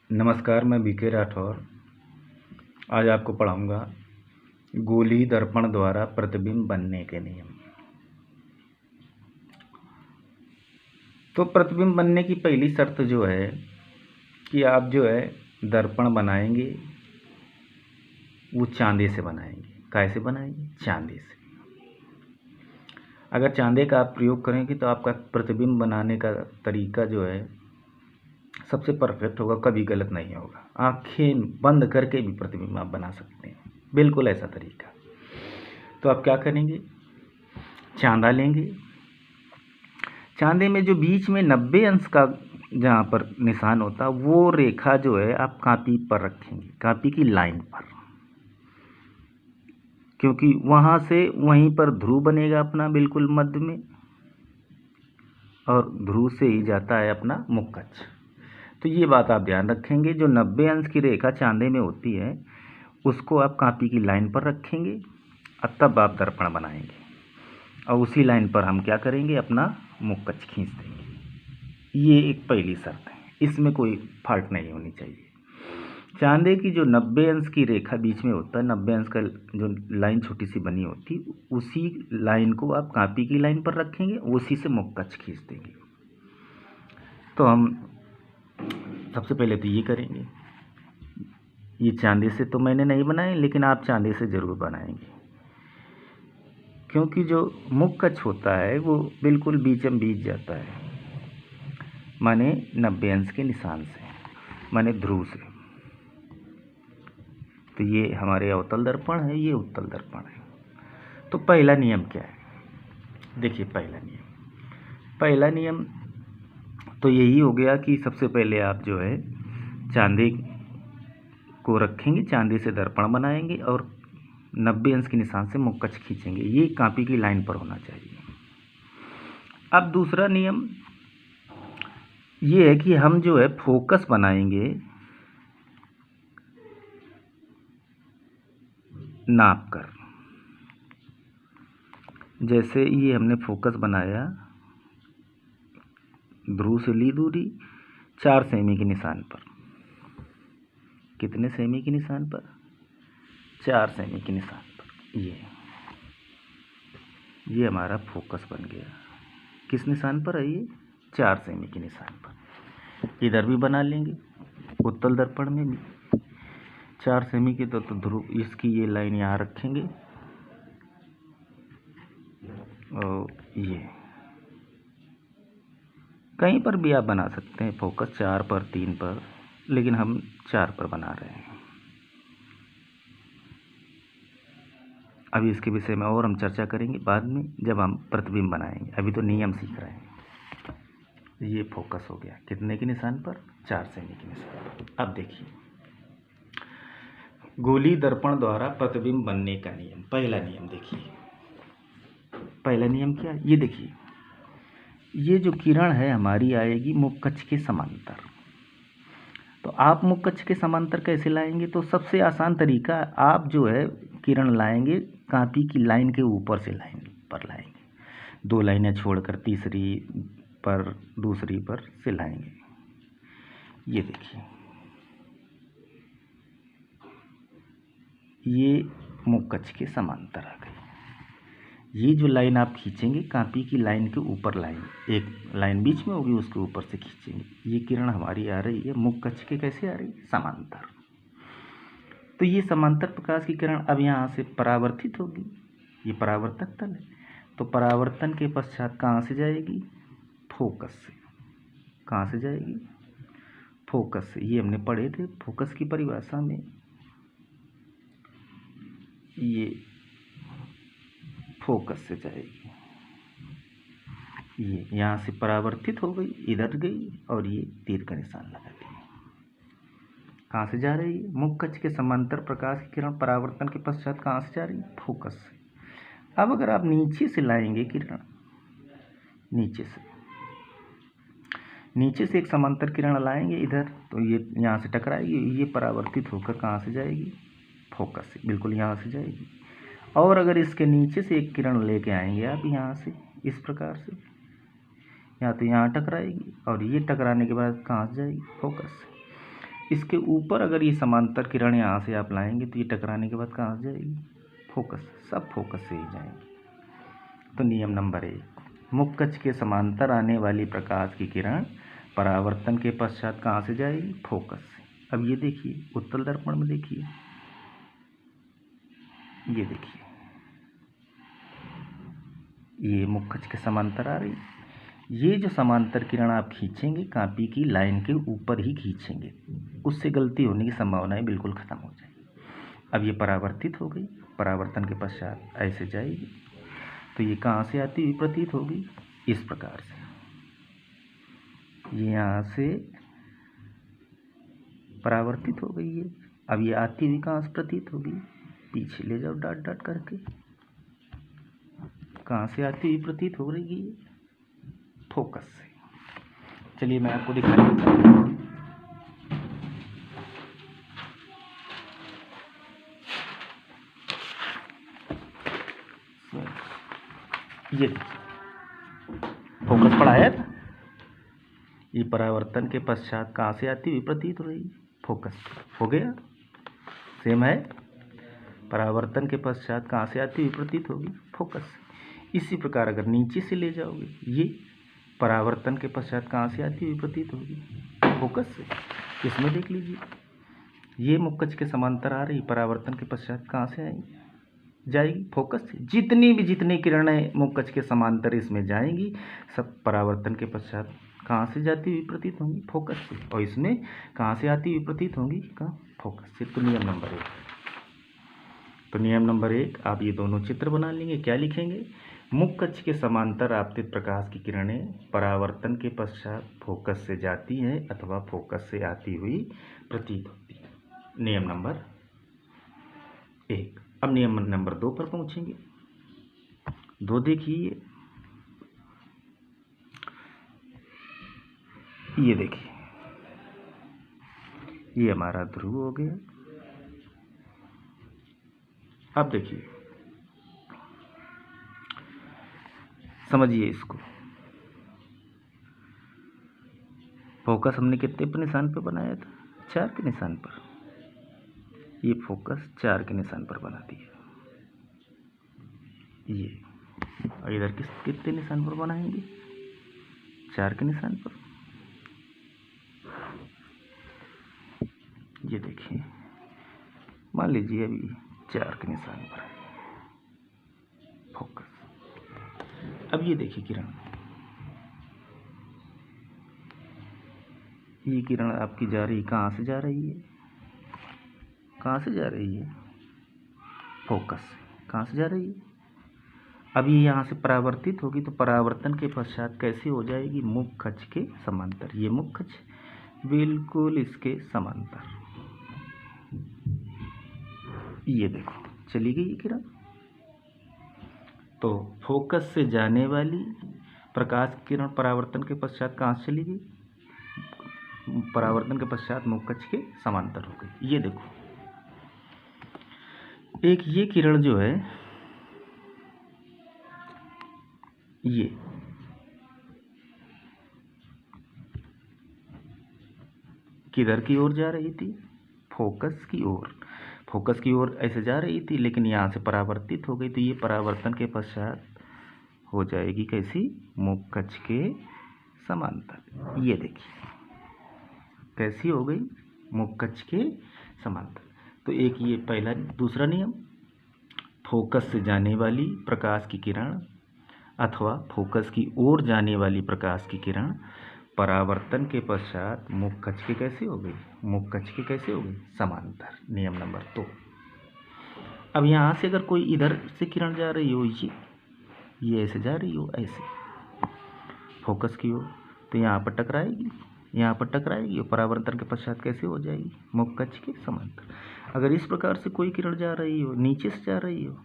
नमस्कार, मैं बीके राठौर। आज आपको पढ़ाऊँगा गोली दर्पण द्वारा प्रतिबिंब बनने के नियम। तो प्रतिबिंब बनने की पहली शर्त जो है कि आप जो है दर्पण बनाएंगे वो चांदी से बनाएंगे। कैसे बनाएंगे? चांदी से। अगर चांदी का आप प्रयोग करेंगे तो आपका प्रतिबिंब बनाने का तरीका जो है सबसे परफेक्ट होगा, कभी गलत नहीं होगा। आंखें बंद करके भी प्रतिबिंब आप बना सकते हैं, बिल्कुल ऐसा तरीका। तो आप क्या करेंगे? चांदा लेंगे। चांदे में जो बीच में 90 अंश का जहाँ पर निशान होता है वो रेखा जो है आप कापी पर रखेंगे, कापी की लाइन पर, क्योंकि वहाँ से वहीं पर ध्रुव बनेगा अपना बिल्कुल मध्य में, और ध्रुव से ही जाता है अपना मुख्य अक्ष। तो ये बात आप ध्यान रखेंगे, जो 90 अंश की रेखा चांदे में होती है उसको आप कापी की लाइन पर रखेंगे और तब आप दर्पण बनाएंगे, और उसी लाइन पर हम क्या करेंगे? अपना मुख्य अक्ष खींच देंगे। ये एक पहली शर्त है, इसमें कोई फॉल्ट नहीं होनी चाहिए। चांदे की जो 90 अंश की रेखा बीच में होता है, 90 अंश का जो लाइन छोटी सी बनी होती, उसी लाइन को आप कापी की लाइन पर रखेंगे, उसी से मुख्य अक्ष खींच देंगे। तो हम सबसे पहले तो ये करेंगे। ये चांदी से तो मैंने नहीं बनाए, लेकिन आप चांदी से ज़रूर बनाएंगे, क्योंकि जो मुख्य अक्ष होता है वो बिल्कुल बीचम बीच जाता है, माने 90 अंश के निशान से, माने ध्रुव से। तो ये हमारे अवतल दर्पण है, ये उत्तल दर्पण है। तो पहला नियम क्या है? देखिए, पहला नियम तो यही हो गया कि सबसे पहले आप जो है चांदी को रखेंगे, चांदी से दर्पण बनाएंगे और 90 अंश के निशान से मुख्य अक्ष खींचेंगे। ये कापी की लाइन पर होना चाहिए। अब दूसरा नियम ये है कि हम जो है फोकस बनाएंगे नाप कर। जैसे ये हमने फोकस बनाया, ध्रुव से ली दूरी 4 सेमी के निशान पर। कितने सेमी के निशान पर? 4 सेमी के निशान पर। ये हमारा फोकस बन गया। किस निशान पर है? ये 4 सेमी के निशान पर। इधर भी बना लेंगे, उत्तल दर्पण में भी 4 सेमी के। तो ध्रुव इसकी ये लाइन यहाँ रखेंगे, और ये कहीं पर भी आप बना सकते हैं फोकस, 4 पर, 3 पर, लेकिन हम 4 पर बना रहे हैं। अभी इसके विषय में और हम चर्चा करेंगे बाद में, जब हम प्रतिबिंब बनाएंगे। अभी तो नियम सीख रहे हैं। ये फोकस हो गया कितने के निशान पर? 4 सेमी के निशान पर। अब देखिए, गोली दर्पण द्वारा प्रतिबिंब बनने का नियम। पहला नियम देखिए, पहला नियम क्या है? ये देखिए, ये जो किरण है हमारी आएगी मुख्य अक्ष के समांतर। तो आप मुख्य अक्ष के समांतर कैसे लाएंगे? तो सबसे आसान तरीका, आप जो है किरण लाएंगे कापी की लाइन के ऊपर से लाइन पर लाएंगे। 2 लाइनें छोड़कर तीसरी पर, दूसरी पर से लाएंगे। ये देखिए, ये मुख्य अक्ष के समांतर आ गई। ये जो लाइन आप खींचेंगे कापी की लाइन के ऊपर, लाइन एक लाइन बीच में होगी, उसके ऊपर से खींचेंगे। ये किरण हमारी आ रही है मुख्य अक्ष के कैसे आ रही? समांतर। तो ये समांतर प्रकाश की किरण अब यहाँ से परावर्तित होगी। ये परावर्तक तल है, तो परावर्तन के पश्चात कहाँ से जाएगी? फोकस से। कहाँ से जाएगी? फोकस से। ये हमने पढ़े थे फोकस की परिभाषा में। ये फोकस से जाएगी, ये यहाँ से परावर्तित हो गई, इधर गई, और ये तीर का निशान लगा दिया। कहाँ से जा रही है? मुख्य अक्ष के समांतर प्रकाश की किरण परावर्तन के पश्चात कहाँ से जा रही है? फोकस से। अब अगर आप नीचे से लाएंगे किरण, नीचे से एक समांतर किरण लाएंगे इधर, तो ये यहाँ से टकराएगी, ये परावर्तित होकर कहाँ से जाएगी? फोकस से, बिल्कुल यहाँ से जाएगी। और अगर इसके नीचे से एक किरण लेके आएंगे आप यहाँ से, इस प्रकार से, या तो यहाँ टकराएगी, और ये टकराने के बाद कहाँ से जाएगी? फोकस से। इसके ऊपर अगर ये समांतर किरण यहाँ से आप लाएंगे तो ये टकराने के बाद कहाँ से जाएगी, फोकस, सब फोकस से ही जाएंगे। तो नियम नंबर 1, मुख्य कक्ष के समांतर आने वाली प्रकाश की किरण परावर्तन के पश्चात कहाँ से जाएगी, फोकस से। अब ये देखिए उत्तल दर्पण में देखिए, ये देखिए ये मुख्य कक्ष के समांतर आ रही, ये जो समांतर किरण आप खींचेंगे कापी की लाइन के ऊपर ही खींचेंगे, उससे गलती होने की संभावनाएं बिल्कुल खत्म हो जाएगी। अब ये परावर्तित हो गई, परावर्तन के पश्चात ऐसे जाएगी, तो ये कहाँ से आती हुई प्रतीत होगी, इस प्रकार से। ये यहाँ से परावर्तित हो गई है। अब ये आती हुई कहाँ से प्रतीत होगी, पीछे ले जाओ डॉट डॉट करके, कहाँ से आती हुई प्रतीत हो रही है, फोकस से। चलिए मैं आपको दिखा देता हूँ। ये फोकस पढ़ाया था, ये परावर्तन के पश्चात कहाँ से आती हुई प्रतीत हो रही, फोकस। हो गया, सेम है, परावर्तन के पश्चात कहाँ से आती हुई प्रतीत होगी, फोकस। इसी प्रकार अगर नीचे से ले जाओगे, ये परावर्तन के पश्चात कहाँ से आती हुई प्रतीत होगी, फोकस से। इसमें देख लीजिए, ये मुख्य कक्ष के समांतर आ रही, परावर्तन के पश्चात कहाँ से आएगी, जाएगी फोकस से। जितनी किरणें मुख्य कक्ष के समांतर इसमें जाएंगी, सब परावर्तन के पश्चात कहाँ से जाती हुई प्रतीत होंगी, फोकस से। और इसमें कहाँ से आती हुई प्रतीत होंगी, कहाँ, फोकस से। तो नियम नंबर 1, तो नियम नंबर 1 आप ये दोनों चित्र बना लेंगे। क्या लिखेंगे, मुख्य कक्ष के समांतर आपतित प्रकाश की किरणें परावर्तन के पश्चात फोकस से जाती हैं अथवा फोकस से आती हुई प्रतीत होती है। नियम नंबर 1। अब नियम नंबर 2 पर पहुंचेंगे। 2 देखिए, ये देखिए, ये हमारा ध्रुव हो गया। अब देखिए, समझिए इसको, फोकस हमने कितने पर निशान पर बनाया था, 4 के निशान पर। ये फोकस 4 के निशान पर बना दिया। ये और इधर कितने निशान पर बनाएंगे, 4 के निशान पर। ये देखिए, मान लीजिए अभी 4 के निशान पर है फोकस। अब ये देखिए किरण, ये किरण आपकी जा रही, कहाँ से जा रही है, कहाँ से जा रही है, फोकस से। कहाँ से जा रही है, अब ये यहाँ से परावर्तित होगी, तो परावर्तन के पश्चात कैसे हो जाएगी, मुख्य कक्ष के समांतर। ये मुख्य कक्ष बिल्कुल इसके समांतर, ये देखो चली गई ये किरण। तो फोकस से जाने वाली प्रकाश किरण परावर्तन के पश्चात कहाँ से चली गई, परावर्तन के पश्चात मुख्य कक्ष के समांतर हो गई। ये देखो, एक ये किरण जो है, ये किधर की ओर जा रही थी, फोकस की ओर। फोकस की ओर ऐसे जा रही थी, लेकिन यहाँ से परावर्तित हो गई, तो ये परावर्तन के पश्चात हो जाएगी कैसी, मुख्य कक्ष के समांतर। ये देखिए कैसी हो गई, मुख्य कक्ष के समांतर। तो एक ये पहला, दूसरा नियम, फोकस से जाने वाली प्रकाश की किरण अथवा फोकस की ओर जाने वाली प्रकाश की किरण परावर्तन के पश्चात मुख्य कक्ष के कैसे हो गई, मुख्य कक्ष के कैसे हो गई, समांतर। नियम नंबर 2। अब यहाँ से अगर कोई इधर से किरण जा रही हो, ये ऐसे जा रही हो, ऐसे फोकस की ओर, तो यहाँ पर टकराएगी, यहाँ पर टकराएगी और परावर्तन के पश्चात कैसे हो जाएगी, मुख्य कक्ष के समांतर। अगर इस प्रकार से कोई किरण जा रही हो, नीचे से जा रही हो,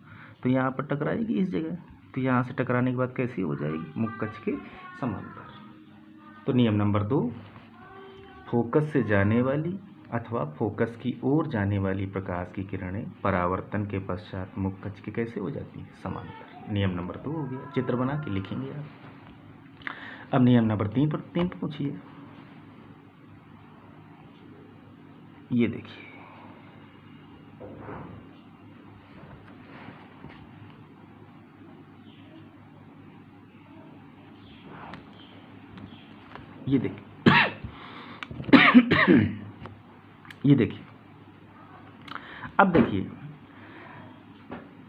तो यहाँ पर टकराएगी इस जगह, तो यहाँ से टकराने के बाद कैसी हो जाएगी, मुख्य कक्ष के समांतर। तो नियम नंबर 2, फोकस से जाने वाली अथवा फोकस की ओर जाने वाली प्रकाश की किरणें परावर्तन के पश्चात मुख्य कक्ष के कैसे हो जाती है, समांतर। नियम नंबर 2 हो गया, चित्र बना के लिखेंगे आप। अब नियम नंबर 3 पर पूछिए। ये देखिए, ये देखिए ये देखिए, अब देखिए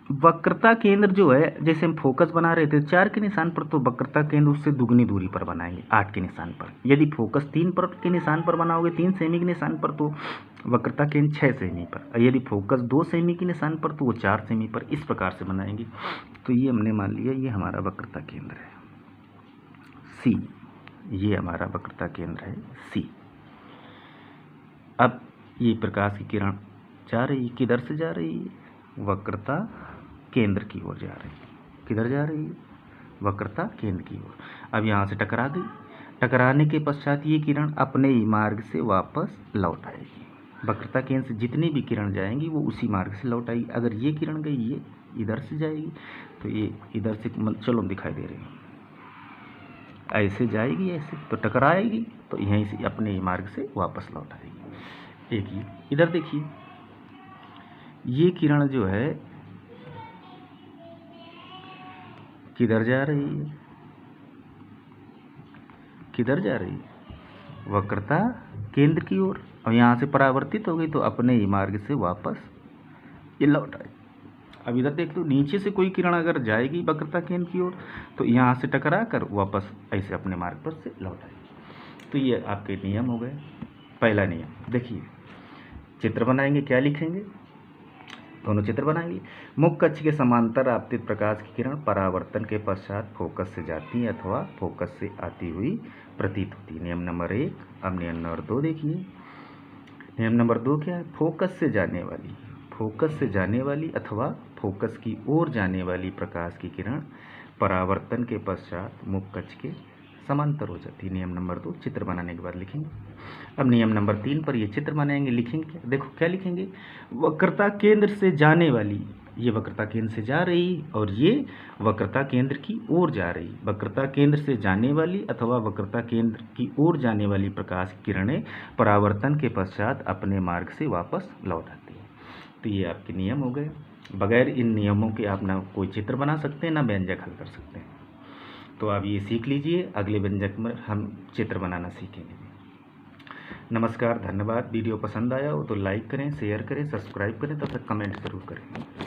वक्रता केंद्र जो है, जैसे हम फोकस बना रहे थे 4 के निशान पर, तो वक्रता केंद्र उससे दुगनी दूरी पर बनाएंगे 8 के निशान पर। यदि फोकस 3 पर के निशान पर बनाओगे 3 सेमी के निशान पर, तो वक्रता केंद्र 6 सेमी पर। और यदि फोकस 2 सेमी के निशान पर, तो वो 4 सेमी पर। इस प्रकार से बनाएंगे। तो ये हमने मान लिया ये हमारा वक्रता केंद्र है सी, ये हमारा वक्रता केंद्र है सी। अब ये प्रकाश की किरण जा रही, किधर से जा रही है? वक्रता केंद्र की ओर जा रही है। किधर जा रही है? वक्रता केंद्र की ओर। अब यहाँ से टकरा गई, टकराने के पश्चात ये किरण अपने ही मार्ग से वापस लौट आएगी। वक्रता केंद्र से जितनी भी किरण जाएंगी वो उसी मार्ग से लौट आएगी। अगर ये किरण गई, ये इधर से जाएगी, तो ये इधर से, चलो दिखाई दे रही है, ऐसे जाएगी, ऐसे तो टकराएगी, तो यहीं से अपने ही मार्ग से वापस लौट आएगी। एक ही इधर देखिए, ये किरण जो है किधर जा रही है? किधर जा रही है? वक्रता केंद्र की ओर। और यहाँ से परावर्तित हो गई, तो अपने ही मार्ग से वापस ये लौट आएगी। अब इधर देख लो, नीचे से कोई किरण अगर जाएगी वक्रता केंद्र की ओर, तो यहाँ से टकरा कर वापस ऐसे अपने मार्ग पर से लौट आएगी। तो ये आपके नियम हो गए। पहला नियम देखिए, चित्र बनाएंगे, क्या लिखेंगे? दोनों चित्र बनाएंगे। मुख्य अक्ष के समांतर आपतित प्रकाश की किरण परावर्तन के पश्चात फोकस से जाती है अथवा फोकस से आती हुई प्रतीत होती है। नियम नंबर 1। अब नियम नंबर 2 देखिए। नियम नंबर 2 क्या है? फोकस से जाने वाली अथवा फोकस की ओर जाने वाली प्रकाश की किरण परावर्तन के पश्चात मुख्य अक्ष के समांतर हो जाती है। नियम नंबर 2 चित्र बनाने के बाद लिखेंगे। अब नियम नंबर 3 पर ये चित्र बनाएंगे, लिखेंगे क्या? देखो क्या लिखेंगे? वक्रता केंद्र से जाने वाली, ये वक्रता केंद्र से जा रही और ये वक्रता केंद्र की ओर जा रही। वक्रता केंद्र से जाने वाली अथवा वक्रता केंद्र की ओर जाने वाली प्रकाश की किरणें परावर्तन के पश्चात अपने मार्ग से वापस लौट आती है। तो ये आपके नियम हो गए। बगैर इन नियमों के आप ना कोई चित्र बना सकते हैं, ना व्यंजक हल कर सकते हैं। तो आप ये सीख लीजिए, अगले व्यंजक में हम चित्र बनाना सीखेंगे। नमस्कार, धन्यवाद। वीडियो पसंद आया हो तो लाइक करें, शेयर करें, सब्सक्राइब करें, तब तक कमेंट जरूर करें।